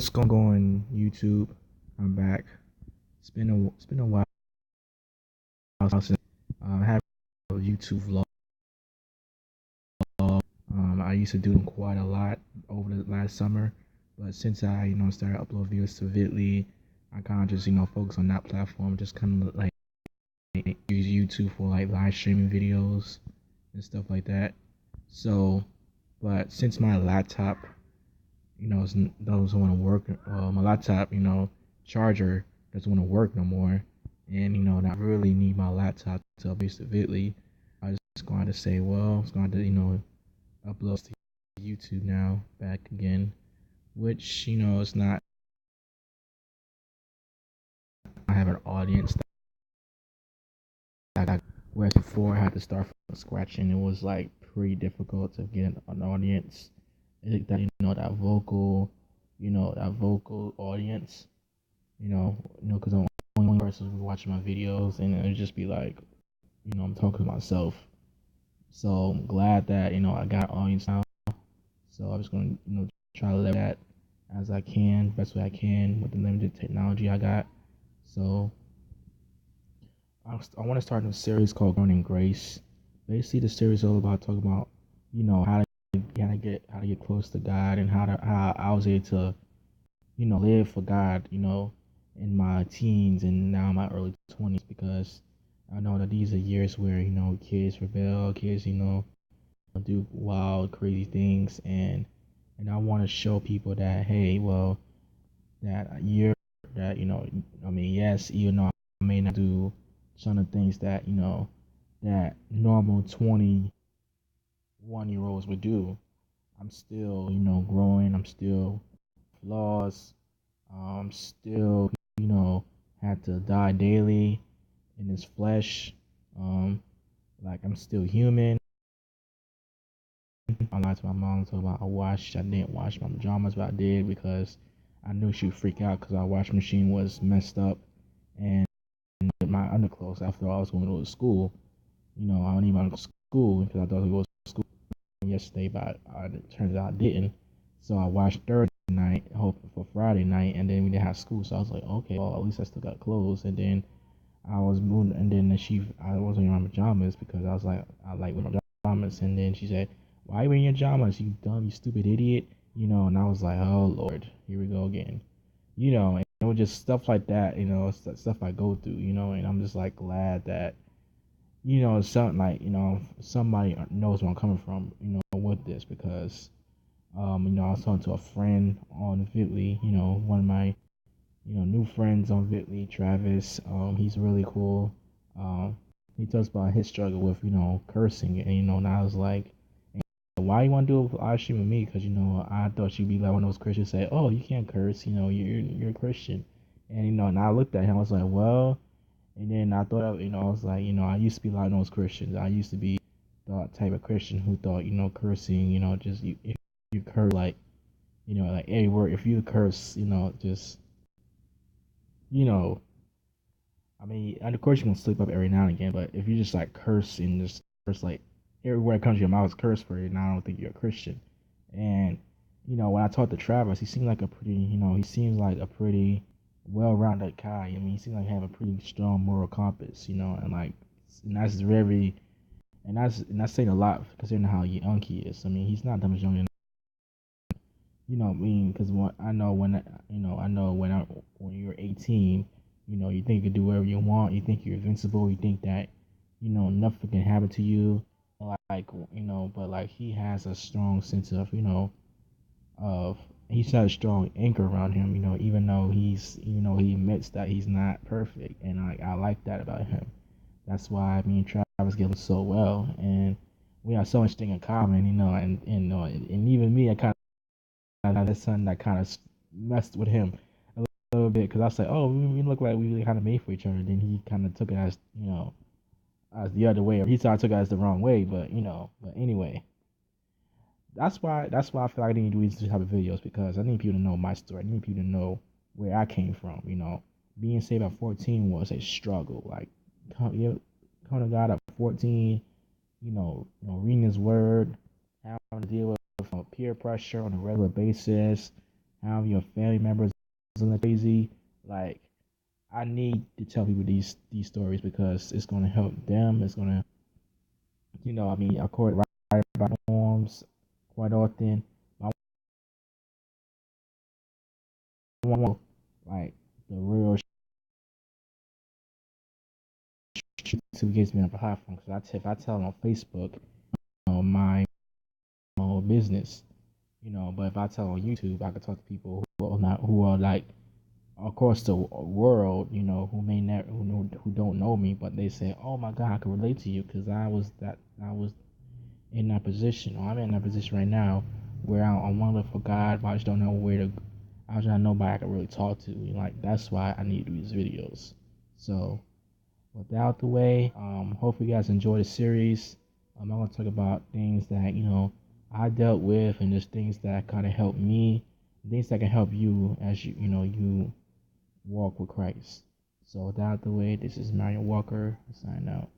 what's going on YouTube? I'm back. It's been a while since I had a YouTube vlog. I used to do them quite a lot over the last summer, but since I started uploading videos to Vidly, I kind of just focus on that platform. Just kind of like use YouTube for like live streaming videos and stuff like that. So, but since my laptop doesn't want to work. My laptop, charger doesn't want to work no more, and I really need my laptop to update severely. I just going to say, well, it's going to upload to YouTube now back again, which it's not. I have an audience whereas before I had to start from scratch, and it was like pretty difficult to get an audience. That that vocal audience. Because I'm the only person who's watching my videos, and it'd just be like, I'm talking to myself. So I'm glad that I got an audience now. So I'm just gonna try to leverage that as I can, best way I can with the limited technology I got. So I want to start a series called Growing in Grace. Basically, the series is all about talking about how to get close to God, and how I was able to live for God, in my teens and now my early 20s, because I know that these are years where, kids rebel, kids, do wild, crazy things, and I want to show people that, hey, well, that year that, yes, even though I may not do some of the things that, that normal 21-year-olds would do, I'm still, growing, I'm still flaws. Still, had to die daily in this flesh. Like I'm still human. I lied to my mom talking about I didn't wash my pajamas, but I did because I knew she would freak out because our washing machine was messed up, and my underclothes. After all, I was going to go to school. I don't even go to school because I thought I would go to school yesterday, but it turns out I didn't. So I watched Thursday night, hoping for Friday night, and then we didn't have school. So I was like, okay, well, at least I still got clothes. And then I was moving, and then I wasn't in my pajamas because I was like, I like my pajamas. And then she said, why are you wearing your pajamas, you dumb, you stupid idiot? And I was like, oh Lord, here we go again. And it was just stuff like that, stuff I go through, and I'm just like glad that something like, somebody knows where I'm coming from, with this, because, I was talking to a friend on Vidly, one of my, new friends on Vidly, Travis. He's really cool. He talks about his struggle with, cursing, and I was like, why you want to do a live stream with me? Because, I thought you'd be like one of those Christians say, oh, you can't curse, you're a Christian. And, and I looked at him, I was like, well, and then I thought, I was like, I used to be like those Christians. I used to be the type of Christian who thought, cursing, just if you curse like, like every word, if you curse, just, you know, I mean, and of course you're gonna slip up every now and again, but if you just like curse and just curse like every word that comes to your mouth is curse for you, and I don't think you're a Christian. And when I talked to Travis, he seemed like a pretty, he seems like a pretty well-rounded guy. I mean, he seems like he have a pretty strong moral compass, and like, and that's very, and that's saying a lot considering how young he is. I mean, he's not that much younger. I mean, because I know when you're 18, you think you can do whatever you want. You think you're invincible. You think that, nothing can happen to you. Like, but like he has a strong sense of, of he's got a strong anchor around him. Even though he admits that he's not perfect, and I like that about him. That's why me and Travis get along so well, and we have so much thing in common. And even me, I kind that's something that kind of messed with him a little bit, because I was like, oh, we look like we really kind of made for each other. Then he kind of took it as, as the other way. Or he thought I took it as the wrong way, but but anyway, that's why I feel like I need to do these type of videos, because I need people to know my story. I need people to know where I came from. Being saved at 14 was a struggle. Like, come to God at 14, reading His Word, having to deal with peer pressure on a regular basis, have your family members going crazy. Like, I need to tell people these stories because it's gonna help them. It's gonna, I mean, I write about norms quite often. I want like the real shit to gives me on a platform. Because if I tell on Facebook, my own business, but if I tell on YouTube, I can talk to people who are like across the world, who may never who don't know me, but they say, "Oh my God, I can relate to you because I was in that position, or I'm in that position right now, where I want to live for God, but I just don't know where to. I just don't know nobody I can really talk to. Like that's why I need these videos. So with that out the way, hopefully you guys enjoy the series. I'm gonna talk about things that I dealt with, and just things that kind of helped me, things that can help you as you walk with Christ. So with that out the way, this is Marion Walker. Sign out.